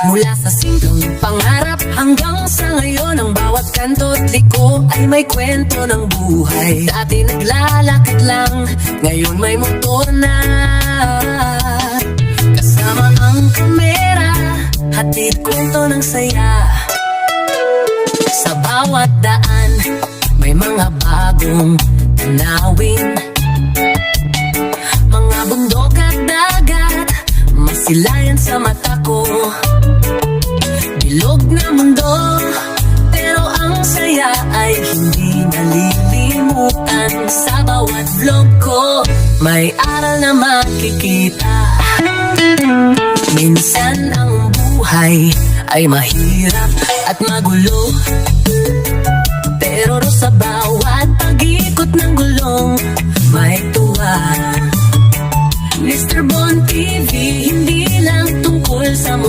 Mula sa simpleng pangarap hanggang sa ngayon, ang bawat kanto at liko ay may kwento ng buhay. Dati naglalakad lang, ngayon may motor na. Kasama ang kamera, hatid kwento ng saya. Sa bawat daan, may mga bagong tanawin. Mga bundok at dagat, masilayan sa mata ko. Bilog na mundo, pero ang saya ay hindi nalilimutan. Sa bawat vlog ko, may aral na makikita. Minsan ang buhay ay mahirap at magulo, pero sa bawat pag-ikot ng gulong, may tuwa. Mr. Bon TV, hindi lang tungkol sa